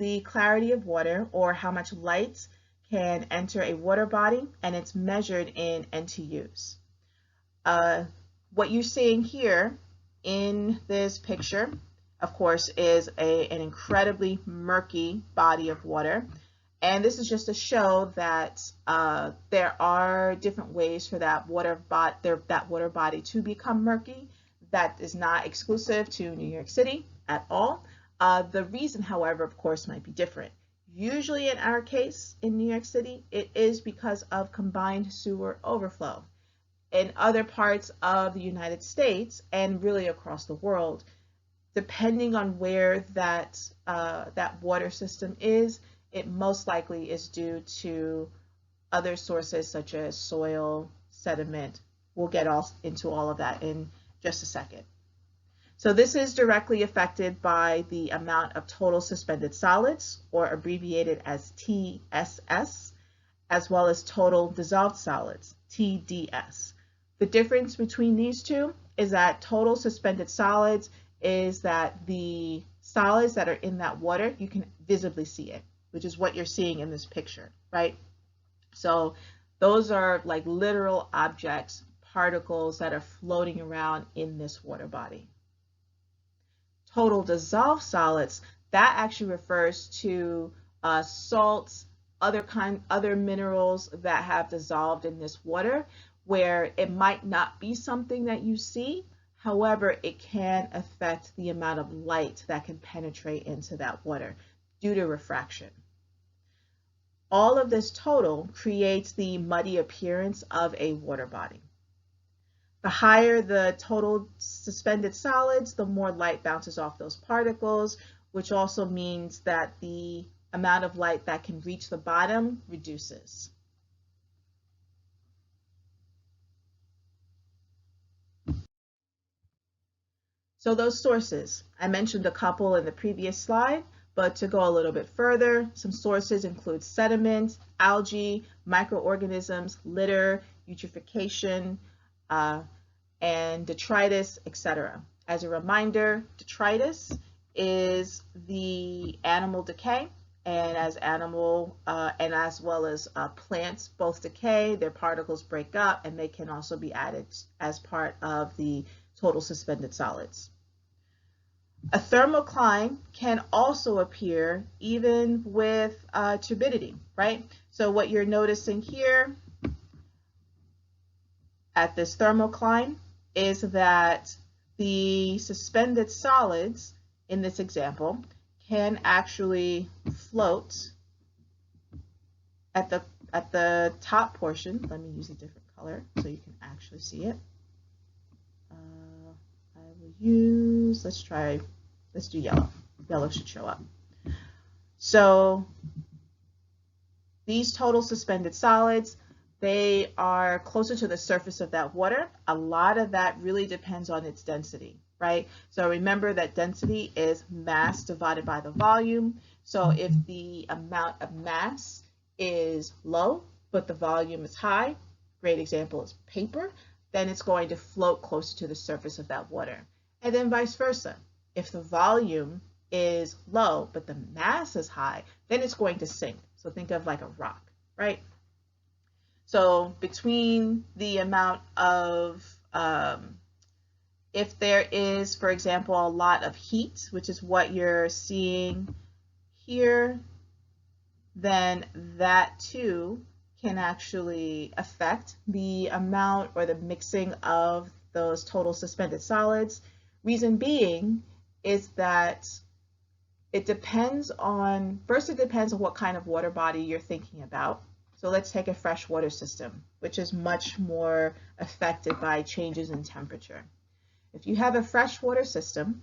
the clarity of water, or how much light can enter a water body, and it's measured in NTUs. What you're seeing here in this picture, of course, is an incredibly murky body of water. And this is just to show that there are different ways for that water body to become murky. That is not exclusive to New York City at all. The reason, however, of course, might be different. Usually in our case in New York City, it is because of combined sewer overflow. In other parts of the United States and really across the world, depending on where that water system is, it most likely is due to other sources such as soil, sediment. We'll get into all of that in just a second. So this is directly affected by the amount of total suspended solids, or abbreviated as TSS, as well as total dissolved solids, TDS. The difference between these two is that total suspended solids is that the solids that are in that water, you can visibly see it, which is what you're seeing in this picture, right? So those are like literal objects, particles that are floating around in this water body. Total dissolved solids, that actually refers to salts, other minerals that have dissolved in this water, where it might not be something that you see. However, it can affect the amount of light that can penetrate into that water due to refraction. All of this total creates the muddy appearance of a water body. The higher the total suspended solids, the more light bounces off those particles, which also means that the amount of light that can reach the bottom reduces. So those sources, I mentioned a couple in the previous slide, but to go a little bit further, some sources include sediment, algae, microorganisms, litter, eutrophication, and detritus, etc. As a reminder, detritus is the animal decay, and as well as plants both decay, their particles break up, and they can also be added as part of the total suspended solids. A thermocline can also appear even with turbidity, right? So what you're noticing here at this thermocline is that the suspended solids in this example can actually float at the top portion. Let me use a different color so you can actually see it. I will use, let's do yellow. Yellow should show up. So these total suspended solids, they are closer to the surface of that water. A lot of that really depends on its density, right? So remember that density is mass divided by the volume. So if the amount of mass is low, but the volume is high, great example is paper, then it's going to float closer to the surface of that water. And then vice versa. If the volume is low, but the mass is high, then it's going to sink. So think of like a rock, right? So between the amount of, if there is, for example, a lot of heat, which is what you're seeing here, then that too can actually affect the amount or the mixing of those total suspended solids. Reason being is that it depends on, first it depends on what kind of water body you're thinking about. So let's take a freshwater system, which is much more affected by changes in temperature. If you have a freshwater system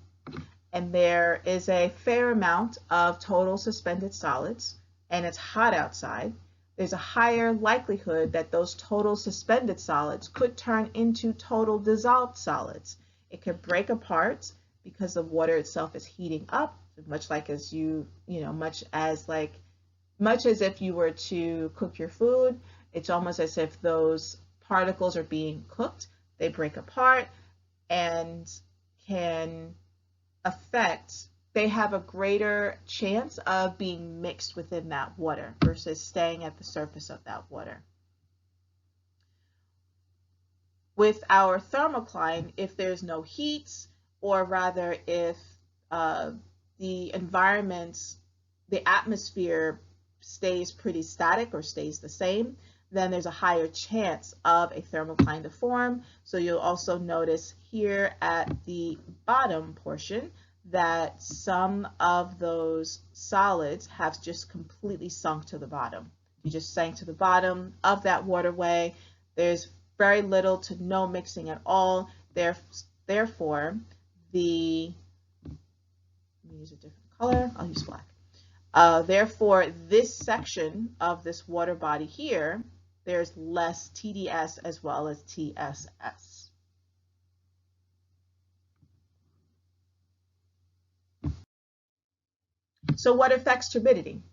and there is a fair amount of total suspended solids and it's hot outside, there's a higher likelihood that those total suspended solids could turn into total dissolved solids. It could break apart because the water itself is heating up, much like as much as if you were to cook your food. It's almost as if those particles are being cooked. They break apart and can affect, they have a greater chance of being mixed within that water versus staying at the surface of that water. With our thermocline, if there's no heat, or rather if the environment, the atmosphere stays pretty static or stays the same, then there's a higher chance of a thermocline to form. So you'll also notice here at the bottom portion that some of those solids have just completely sunk to the bottom. You just sank to the bottom of that waterway. There's very little to no mixing at all. Therefore, let me use a different color. I'll use black. Therefore, this section of this water body here, there's less TDS as well as TSS. So what affects turbidity?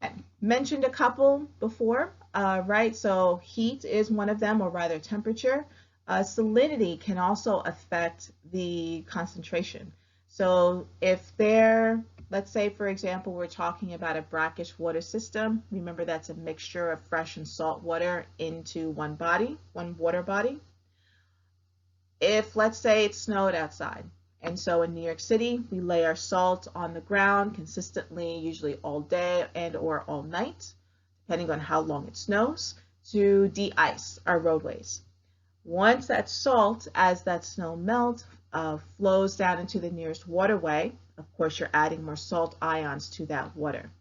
I mentioned a couple before, right? So heat is one of them, or rather temperature. Salinity can also affect the concentration. So if let's say, for example, we're talking about a brackish water system. Remember, that's a mixture of fresh and salt water into one water body. If, let's say, it snowed outside, and so in New York City, we lay our salt on the ground consistently, usually all day and or all night, depending on how long it snows, to de-ice our roadways. Once that salt, as that snow melts, flows down into the nearest waterway, of course, you're adding more salt ions to that water.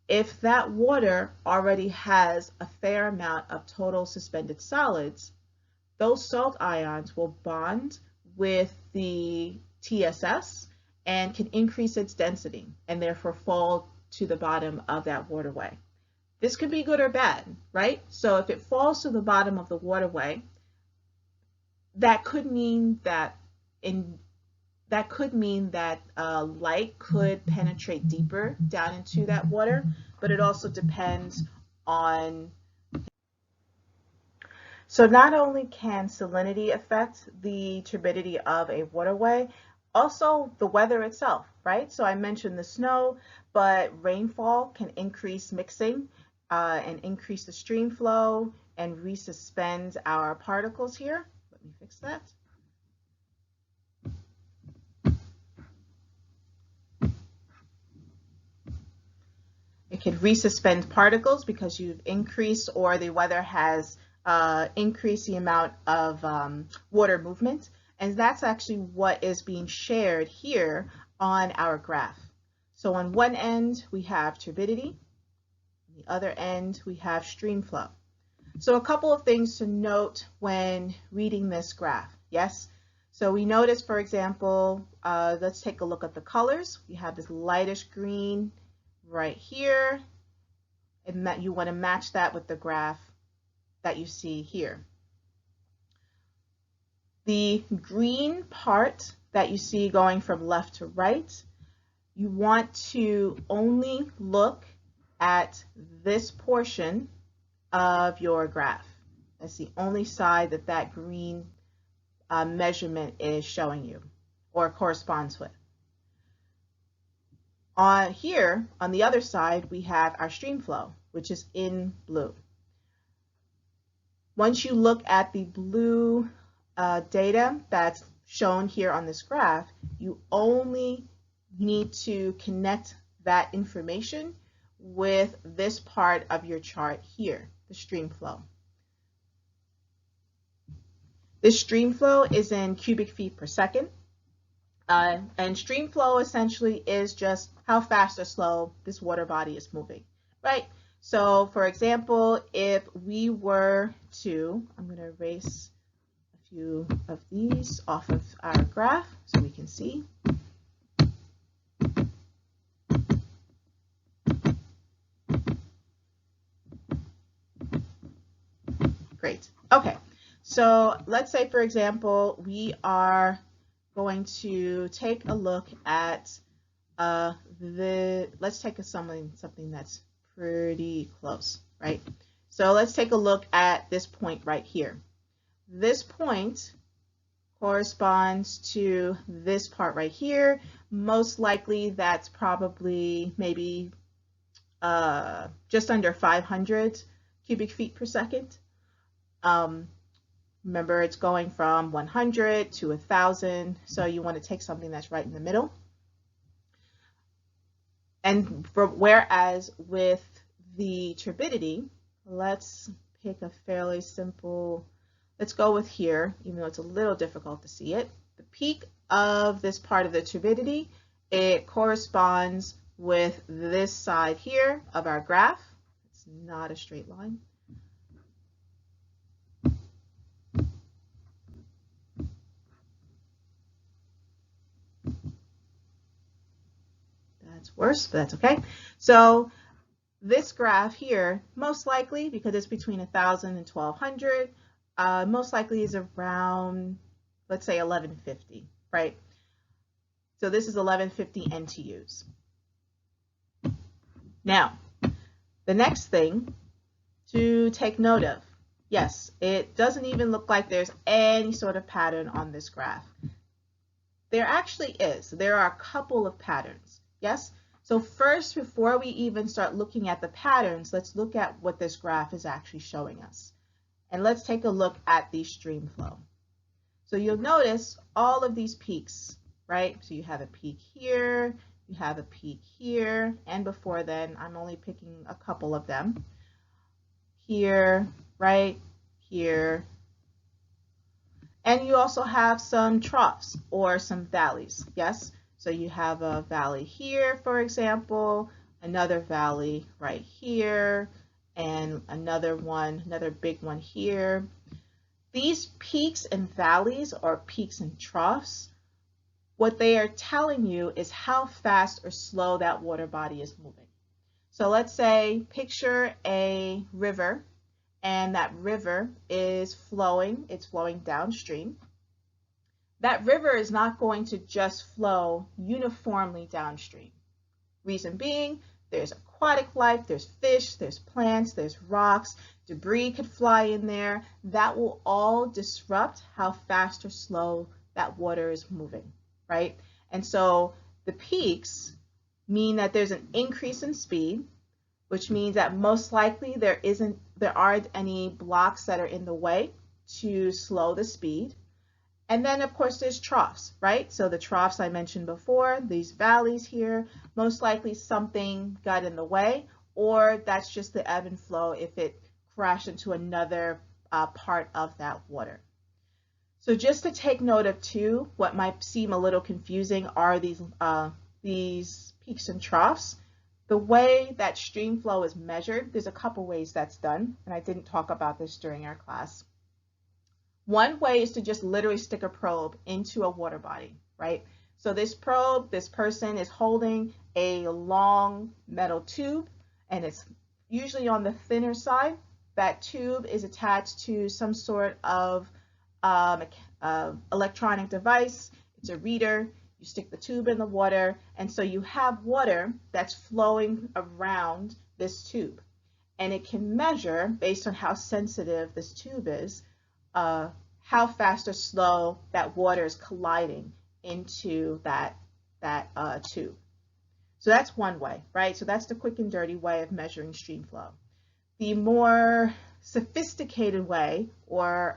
If that water already has a fair amount of total suspended solids, those salt ions will bond with the TSS and can increase its density and therefore fall to the bottom of that waterway. This could be good or bad, right? So if it falls to the bottom of the waterway, that could mean that light could penetrate deeper down into that water, but it also depends on. So not only can salinity affect the turbidity of a waterway, also the weather itself, right? So I mentioned the snow, but rainfall can increase mixing and increase the stream flow and resuspend our particles here. Let me fix that. It could resuspend particles because you've increased, or the weather has increased the amount of water movement. And that's actually what is being shared here on our graph. So on one end, we have turbidity. On the other end, we have stream flow. So a couple of things to note when reading this graph. Yes. So we notice, for example, let's take a look at the colors. We have this lightish green right here, and that you want to match that with the graph that you see here. The green part that you see going from left to right, you want to only look at this portion of your graph. That's the only side that that green measurement is showing you or corresponds with. Here, on the other side, we have our stream flow, which is in blue. Once you look at the blue data that's shown here on this graph, you only need to connect that information with this part of your chart here, the stream flow. This stream flow is in cubic feet per second. And stream flow essentially is just how fast or slow this water body is moving, right? So for example, if we were to, I'm going to erase a few of these off of our graph so we can see. Great. Okay. So let's say, for example, we are going to take a look at let's take something that's pretty close, right? So let's take a look at this point right here. This point corresponds to this part right here. Most likely that's probably maybe just under 500 cubic feet per second. Remember, it's going from 100 to 1,000, so you want to take something that's right in the middle. And whereas with the turbidity, let's pick a fairly simple, let's go with here, even though it's a little difficult to see it. The peak of this part of the turbidity, it corresponds with this side here of our graph. It's not a straight line. That's worse, but that's okay. So this graph here, most likely, because it's between 1,000 and 1,200, most likely is around, let's say 1150, right? So this is 1150 NTUs. Now, the next thing to take note of, yes, it doesn't even look like there's any sort of pattern on this graph. There actually is. There are a couple of patterns, yes? So first, before we even start looking at the patterns, let's look at what this graph is actually showing us. And let's take a look at the stream flow. So you'll notice all of these peaks, right? So you have a peak here, you have a peak here, and before then, I'm only picking a couple of them. Here, right? Here. And you also have some troughs or some valleys, yes? So you have a valley here, for example, another valley right here, and another one, another big one here. These peaks and valleys, or peaks and troughs, what they are telling you is how fast or slow that water body is moving. So let's say, picture a river, and that river is flowing, it's flowing downstream. That river is not going to just flow uniformly downstream. Reason being, there's aquatic life, there's fish, there's plants, there's rocks, debris could fly in there. That will all disrupt how fast or slow that water is moving, right? And so the peaks mean that there's an increase in speed, which means that most likely there aren't any blocks that are in the way to slow the speed. And then, of course, there's troughs, right? So the troughs I mentioned before, these valleys here, most likely something got in the way, or that's just the ebb and flow if it crashed into another part of that water. So just to take note of too, what might seem a little confusing are these peaks and troughs. The way that stream flow is measured, there's a couple ways that's done, and I didn't talk about this during our class. One way is to just literally stick a probe into a water body, right? So this probe, this person is holding a long metal tube, and it's usually on the thinner side. That tube is attached to some sort of electronic device. It's a reader. You stick the tube in the water, and so you have water that's flowing around this tube. And it can measure, based on how sensitive this tube is, how fast or slow that water is colliding into that tube. So that's one way, right? So that's the quick and dirty way of measuring stream flow. The more sophisticated way, or